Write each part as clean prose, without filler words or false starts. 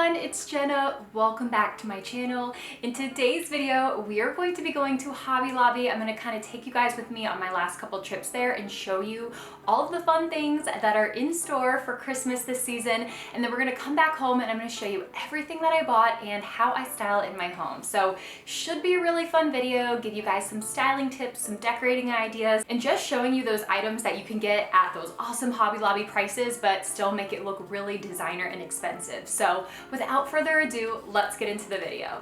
everyone, it's Jenna. Welcome back to my channel. In today's video, we are going to be going to Hobby Lobby. I'm going to kind of take you guys with me on my last couple trips there and show you all of the fun things that are in store for Christmas this season. And then we're going to come back home and I'm going to show you everything that I bought and how I style in my home. So should be a really fun video, give you guys some styling tips, some decorating ideas, and just showing you those items that you can get at those awesome Hobby Lobby prices, but still make it look really designer and expensive. So without further ado, let's get into the video.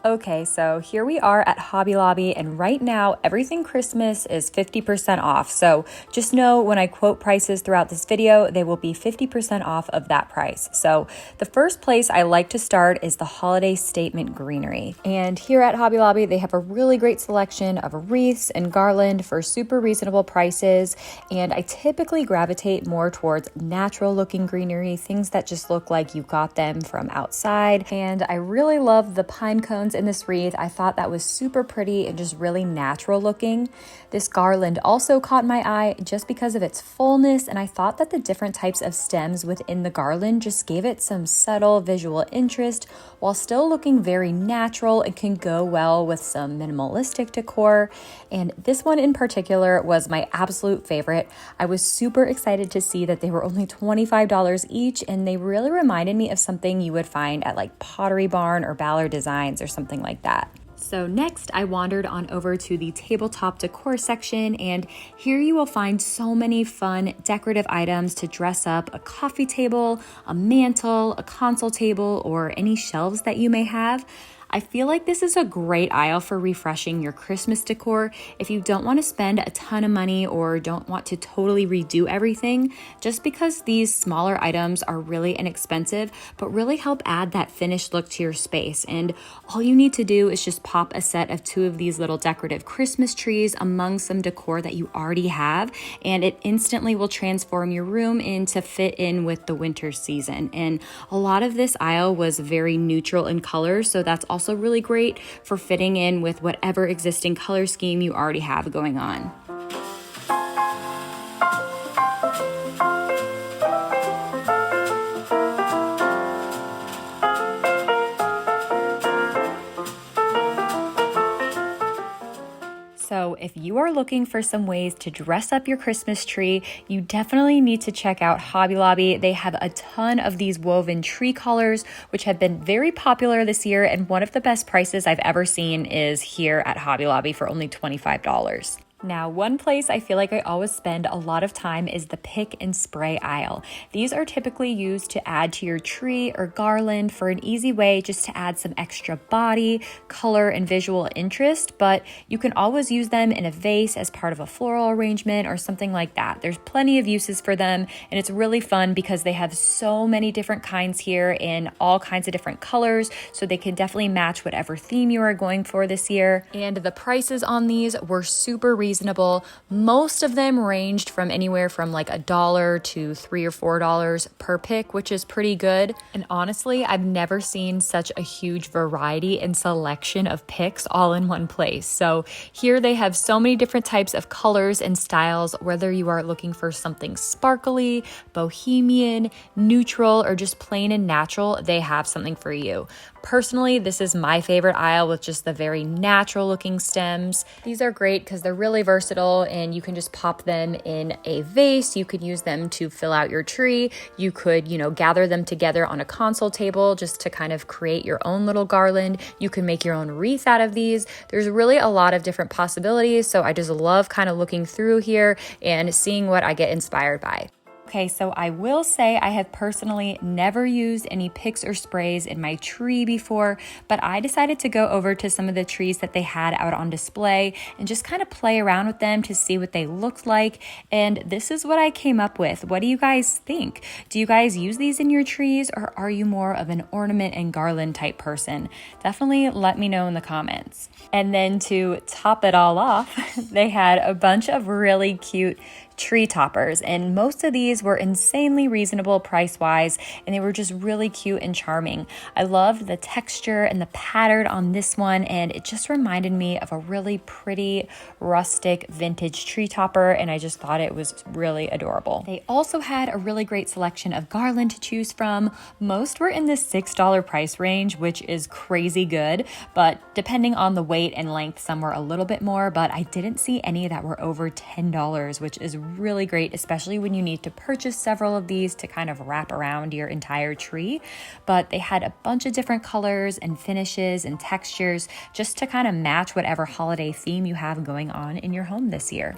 Okay, so here we are at Hobby Lobby, and right now everything Christmas is 50% off. So just know when I quote prices throughout this video, they will be 50% off of that price. So the first place I like to start is the holiday statement greenery. And here at Hobby Lobby, they have a really great selection of wreaths and garland for super reasonable prices. And I typically gravitate more towards natural looking greenery, things that just look like you got them from outside. And I really love the pine cones in this wreath. I thought that was super pretty and just really natural looking. This garland also caught my eye just because of its fullness, and I thought that the different types of stems within the garland just gave it some subtle visual interest while still looking very natural and can go well with some minimalistic decor. And this one in particular was my absolute favorite. I was super excited to see that they were only $25 each, and they really reminded me of something you would find at like Pottery Barn or Ballard Designs or something like that. So next I wandered on over to the tabletop decor section, and here you will find so many fun decorative items to dress up a coffee table, a mantle, a console table, or any shelves that you may have. I feel like this is a great aisle for refreshing your Christmas decor if you don't want to spend a ton of money or don't want to totally redo everything, just because these smaller items are really inexpensive but really help add that finished look to your space. And all you need to do is just pop a set of 2 of these little decorative Christmas trees among some decor that you already have, and it instantly will transform your room to fit in with the winter season. And a lot of this aisle was very neutral in color, so that's also really great for fitting in with whatever existing color scheme you already have going on. So if you are looking for some ways to dress up your Christmas tree, you definitely need to check out Hobby Lobby. They have a ton of these woven tree collars, which have been very popular this year, and one of the best prices I've ever seen is here at Hobby Lobby for only $25. Now, one place I feel like I always spend a lot of time is the pick and spray aisle. These are typically used to add to your tree or garland for an easy way just to add some extra body, color, and visual interest, but you can always use them in a vase as part of a floral arrangement or something like that. There's plenty of uses for them, and it's really fun because they have so many different kinds here in all kinds of different colors, so they can definitely match whatever theme you are going for this year. And the prices on these were super reasonable. Most of them ranged from anywhere from like $1 to $3 or $4 per pick, which is pretty good. And honestly, I've never seen such a huge variety and selection of picks all in one place. So here they have so many different types of colors and styles, whether you are looking for something sparkly, bohemian, neutral, or just plain and natural, they have something for you. Personally, this is my favorite aisle with just the very natural looking stems. These are great because they're really versatile and you can just pop them in a vase. You could use them to fill out your tree. You could, gather them together on a console table just to kind of create your own little garland. You can make your own wreath out of these. There's really a lot of different possibilities. So I just love kind of looking through here and seeing what I get inspired by. Okay, so I will say I have personally never used any picks or sprays in my tree before, but I decided to go over to some of the trees that they had out on display and just kind of play around with them to see what they looked like. And this is what I came up with. What do you guys think? Do you guys use these in your trees, or are you more of an ornament and garland type person? Definitely let me know in the comments. And then to top it all off, they had a bunch of really cute tree toppers, and most of these were insanely reasonable price-wise, and they were just really cute and charming. I loved the texture and the pattern on this one, and it just reminded me of a really pretty rustic vintage tree topper, and I just thought it was really adorable. They also had a really great selection of garland to choose from. Most were in the $6 price range, which is crazy good, but depending on the weight and length, some were a little bit more, but I didn't see any that were over $10, which is really great, especially when you need to purchase several of these to kind of wrap around your entire tree. But they had a bunch of different colors and finishes and textures just to kind of match whatever holiday theme you have going on in your home this year.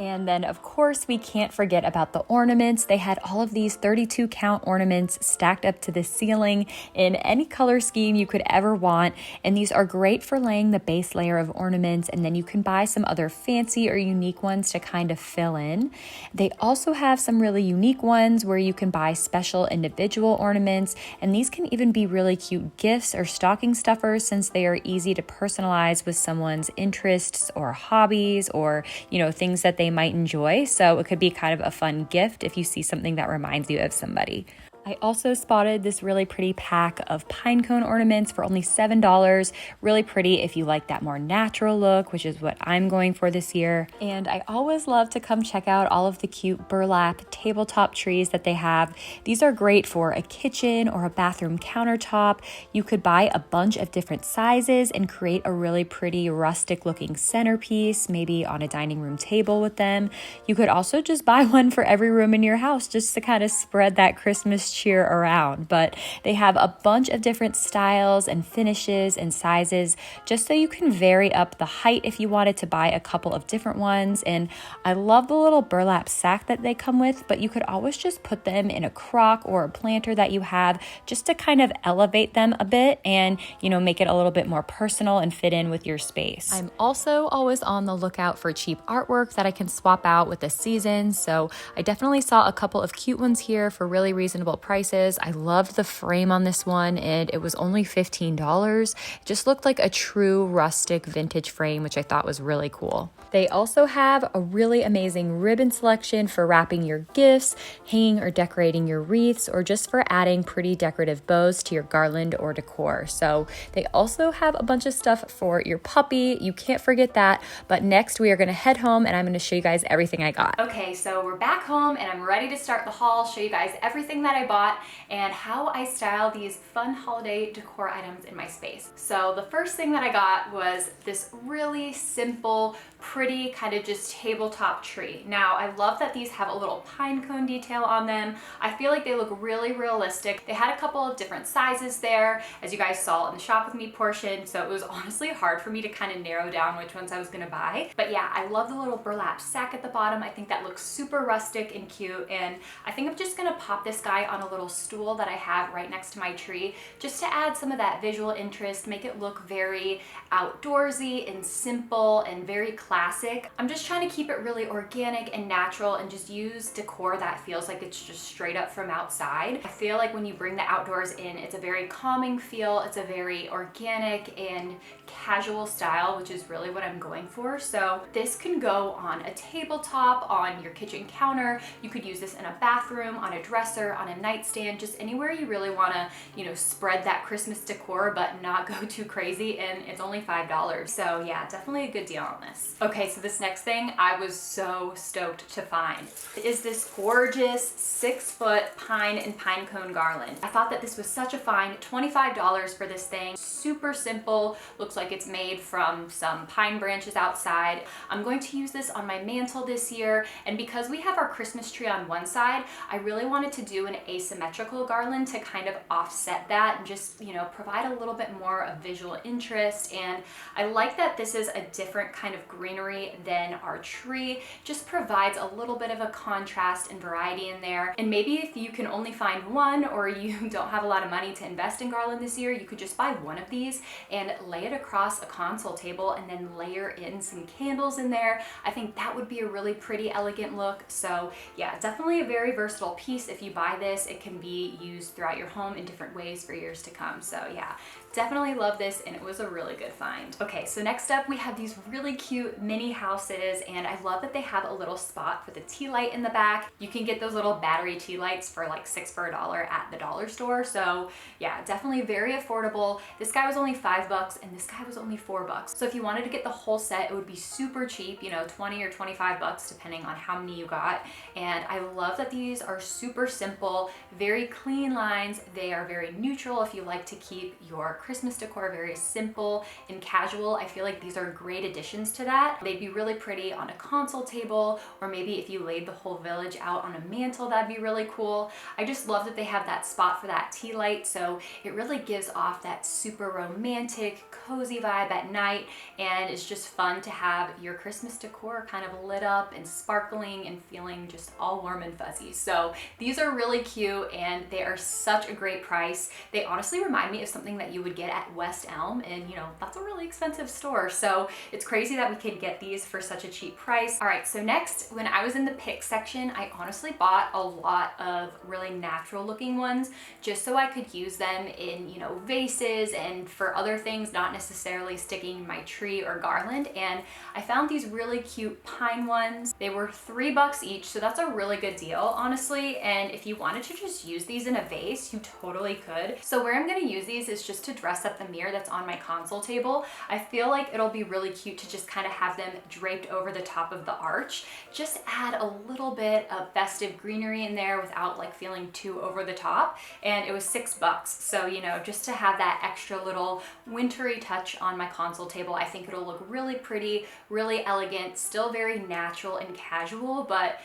And then, of course, we can't forget about the ornaments. They had all of these 32 count ornaments stacked up to the ceiling in any color scheme you could ever want. And these are great for laying the base layer of ornaments, and then you can buy some other fancy or unique ones to kind of fill in. They also have some really unique ones where you can buy special individual ornaments, and these can even be really cute gifts or stocking stuffers since they are easy to personalize with someone's interests or hobbies or, things that they might enjoy. So it could be kind of a fun gift if you see something that reminds you of somebody. I also spotted this really pretty pack of pine cone ornaments for only $7. Really pretty if you like that more natural look, which is what I'm going for this year. And I always love to come check out all of the cute burlap tabletop trees that they have. These are great for a kitchen or a bathroom countertop. You could buy a bunch of different sizes and create a really pretty rustic looking centerpiece, maybe on a dining room table with them. You could also just buy one for every room in your house just to kind of spread that Christmas cheer around. But they have a bunch of different styles and finishes and sizes just so you can vary up the height if you wanted to buy a couple of different ones. And I love the little burlap sack that they come with, but you could always just put them in a crock or a planter that you have just to kind of elevate them a bit and, make it a little bit more personal and fit in with your space. I'm also always on the lookout for cheap artwork that I can swap out with the season. So I definitely saw a couple of cute ones here for really reasonable prices. I loved the frame on this one, and it was only $15. It just looked like a true rustic vintage frame, which I thought was really cool. They also have a really amazing ribbon selection for wrapping your gifts, hanging or decorating your wreaths, or just for adding pretty decorative bows to your garland or decor. So they also have a bunch of stuff for your puppy. You can't forget that. But next we are going to head home and I'm going to show you guys everything I got. Okay, so we're back home and I'm ready to start the haul, show you guys everything that I bought and how I style these fun holiday decor items in my space. So the first thing that I got was this really simple, pretty kind of just tabletop tree. Now, I love that these have a little pine cone detail on them. I feel like they look really realistic. They had a couple of different sizes there, as you guys saw in the shop with me portion, so it was honestly hard for me to kind of narrow down which ones I was gonna buy. But yeah, I love the little burlap sack at the bottom. I think that looks super rustic and cute, and I think I'm just gonna pop this guy on a little stool that I have right next to my tree, just to add some of that visual interest, make it look very outdoorsy and simple and very classic. I'm just trying to keep it really organic and natural and just use decor that feels like it's just straight up from outside. I feel like when you bring the outdoors in, it's a very calming feel. It's a very organic and casual style, which is really what I'm going for. So this can go on a tabletop, on your kitchen counter. You could use this in a bathroom, on a dresser, on a nightstand, just anywhere you really want to, spread that Christmas decor, but not go too crazy. And it's only $5. So yeah, definitely a good deal on this. Okay, so this next thing I was so stoked to find is this gorgeous 6-foot pine and pine cone garland. I thought that this was such a find. $25 for this thing. Super simple. Looks like it's made from some pine branches outside. I'm going to use this on my mantle this year, and because we have our Christmas tree on one side, I really wanted to do an asymmetrical garland to kind of offset that and just, provide a little bit more of visual interest. And I like that this is a different kind of greenery than our tree. Just provides a little bit of a contrast and variety in there. And maybe if you can only find one, or you don't have a lot of money to invest in garland this year, you could just buy one of these and lay it across a console table and then layer in some candles in there. I think that would be a really pretty, elegant look. So yeah, definitely a very versatile piece if you buy this it can be used throughout your home in different ways for years to come. So yeah, definitely love this, and it was a really good find. Okay, so next up we have these really cute mini houses, and I love that they have a little spot for the tea light in the back. You can get those little battery tea lights for like 6 for $1 at the dollar store. So yeah, definitely very affordable. This guy was only $5 and this guy was only $4. So if you wanted to get the whole set, it would be super cheap, you know, 20 or 25 bucks depending on how many you got. And I love that these are super simple, very clean lines. They are very neutral if you like to keep your Christmas decor very simple and casual. I feel like these are great additions to that. They'd be really pretty on a console table, or maybe if you laid the whole village out on a mantle, that'd be really cool. I just love that they have that spot for that tea light, so it really gives off that super romantic, cozy vibe at night, and it's just fun to have your Christmas decor kind of lit up and sparkling and feeling just all warm and fuzzy. So these are really cute, and they are such a great price. They honestly remind me of something that you would get at West Elm, and you know, that's a really expensive store, so it's crazy that we could get these for such a cheap price. All right, so next, when I was in the pick section, I honestly bought a lot of really natural looking ones just so I could use them in, you know, vases and for other things, not necessarily sticking in my tree or garland. And I found these really cute pine ones. They were $3 each, so that's a really good deal, honestly. And if you wanted to just use these in a vase, you totally could. So where I'm gonna use these is just to dress up the mirror that's on my console table. I feel like it'll be really cute to just kind of have them draped over the top of the arch. Just add a little bit of festive greenery in there without like feeling too over the top. And it was $6. So, you know, just to have that extra little wintry touch on my console table, I think it'll look really pretty, really elegant, still very natural and casual, but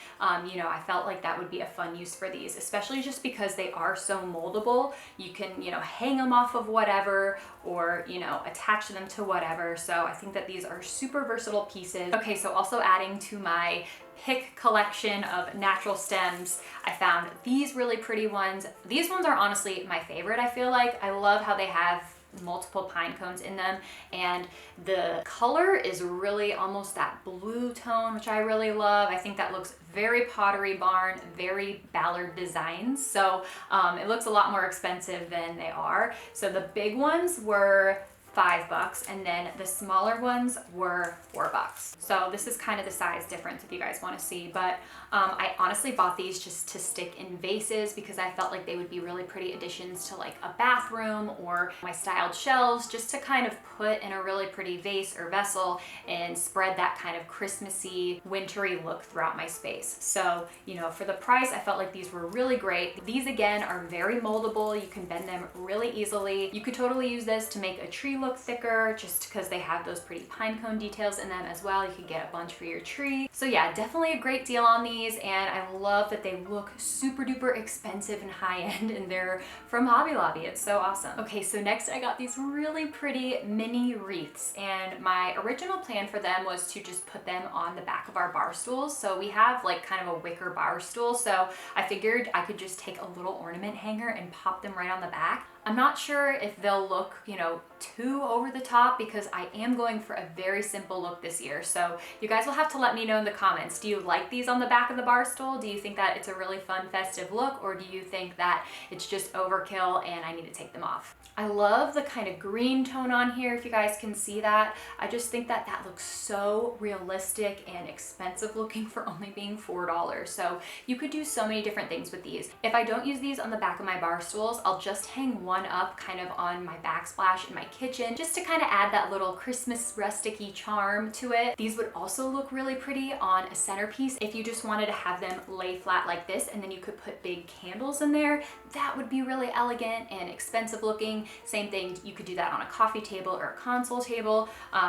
you know, I felt like that would be a fun use for these, especially just because they are so moldable. You can, you know, hang them off of whatever, or, you know, attach them to whatever. So I think that these are super versatile pieces. Okay, so also adding to my pick collection of natural stems, I found these really pretty ones. These ones are honestly my favorite, I feel like. I love how they have multiple pine cones in them, and the color is really almost that blue tone, which I really love. I think that looks very Pottery Barn, very Ballard Designs. So it looks a lot more expensive than they are. So the big ones were $5, and then the smaller ones were $4. So this is kind of the size difference if you guys want to see, but I honestly bought these just to stick in vases because I felt like they would be really pretty additions to like a bathroom or my styled shelves, just to kind of put in a really pretty vase or vessel and spread that kind of Christmassy, wintry look throughout my space. So, you know, for the price, I felt like these were really great. These again are very moldable. You can bend them really easily. You could totally use this to make a tree look thicker just because they have those pretty pine cone details in them as well. You could get a bunch for your tree. So yeah, definitely a great deal on these, and I love that they look super duper expensive and high end, and they're from Hobby Lobby. It's so awesome. Okay, so next I got these really pretty mini wreaths, and my original plan for them was to just put them on the back of our bar stools. So we have like kind of a wicker bar stool, so I figured I could just take a little ornament hanger and pop them right on the back. I'm not sure if they'll look, you know, too over the top because I am going for a very simple look this year. So you guys will have to let me know in the comments. Do you like these on the back of the bar stool? Do you think that it's a really fun festive look, or do you think that it's just overkill and I need to take them off? I love the kind of green tone on here, if you guys can see that. I just think that that looks so realistic and expensive looking for only being $4. So you could do so many different things with these. If I don't use these on the back of my bar stools, I'll just hang one up kind of on my backsplash in my kitchen just to kind of add that little Christmas rustic-y charm to it. These would also look really pretty on a centerpiece if you just wanted to have them lay flat like this, and then you could put big candles in there. That would be really elegant and expensive looking. Same thing, you could do that on a coffee table or a console table.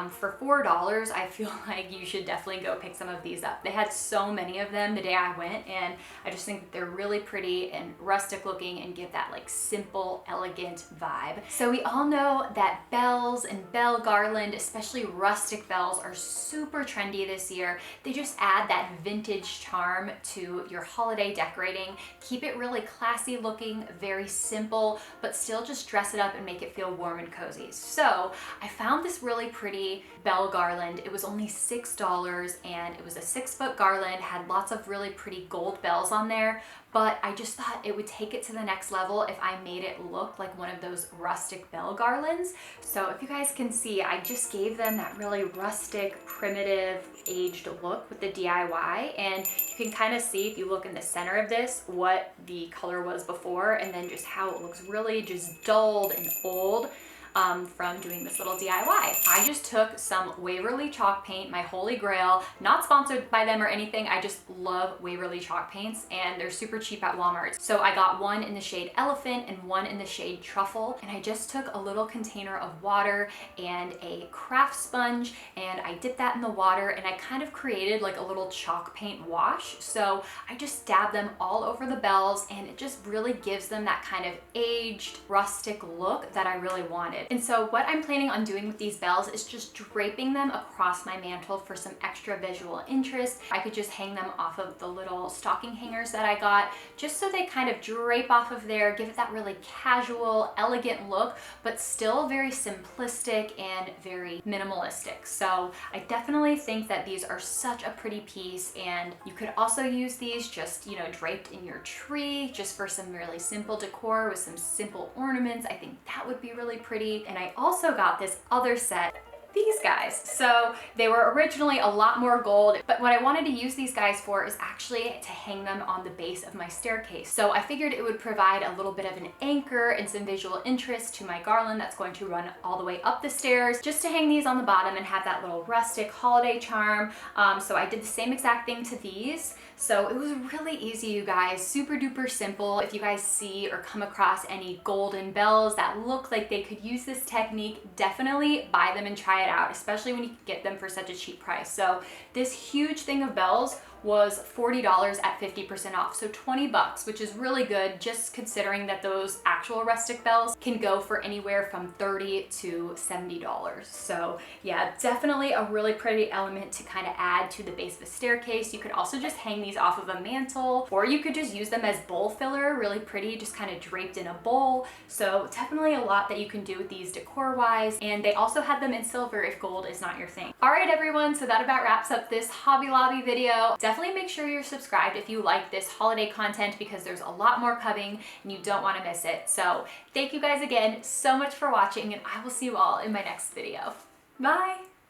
For $4, I feel like you should definitely go pick some of these up. They had so many of them the day I went, and I just think that they're really pretty and rustic looking and give that like simple, elegant elegant vibe. So we all know that bells and bell garland, especially rustic bells, are super trendy this year. They just add that vintage charm to your holiday decorating. Keep it really classy looking, very simple, but still just dress it up and make it feel warm and cozy. So I found this really pretty bell garland. It was only $6 and it was a 6-foot garland, had lots of really pretty gold bells on there, but I just thought it would take it to the next level if I made it look like one of those rustic bell garlands. So if you guys can see, I just gave them that really rustic, primitive, aged look with the DIY, and you can kind of see if you look in the center of this what the color was before, and then just how it looks really just dulled and old from doing this little DIY. I just took some Waverly chalk paint, my holy grail, not sponsored by them or anything. I just love Waverly chalk paints and they're super cheap at Walmart. So I got one in the shade Elephant and one in the shade Truffle, and I just took a little container of water and a craft sponge and I dipped that in the water and I kind of created like a little chalk paint wash. So I just dabbed them all over the bells and it just really gives them that kind of aged, rustic look that I really wanted. And so what I'm planning on doing with these bells is just draping them across my mantle for some extra visual interest. I could just hang them off of the little stocking hangers that I got, just so they kind of drape off of there, give it that really casual, elegant look, but still very simplistic and very minimalistic. So I definitely think that these are such a pretty piece, and you could also use these just, you know, draped in your tree, just for some really simple decor with some simple ornaments. I think that would be really pretty. And I also got this other set, these guys. So they were originally a lot more gold, but what I wanted to use these guys for is actually to hang them on the base of my staircase. So I figured it would provide a little bit of an anchor and some visual interest to my garland that's going to run all the way up the stairs, just to hang these on the bottom and have that little rustic holiday charm. So I did the same exact thing to these. So it was really easy, you guys, super duper simple. If you guys see or come across any golden bells that look like they could use this technique, definitely buy them and try it out, especially when you can get them for such a cheap price. So this huge thing of bells was $40 at 50% off, so 20 bucks, which is really good, just considering that those actual rustic bells can go for anywhere from $30 to $70. So yeah, definitely a really pretty element to kind of add to the base of the staircase. You could also just hang these off of a mantle, or you could just use them as bowl filler, really pretty, just kind of draped in a bowl. So definitely a lot that you can do with these decor wise, and they also had them in silver if gold is not your thing. All right, everyone, so that about wraps up this Hobby Lobby video. Definitely make sure you're subscribed if you like this holiday content, because there's a lot more coming and you don't want to miss it. So thank you guys again so much for watching, and I will see you all in my next video. Bye!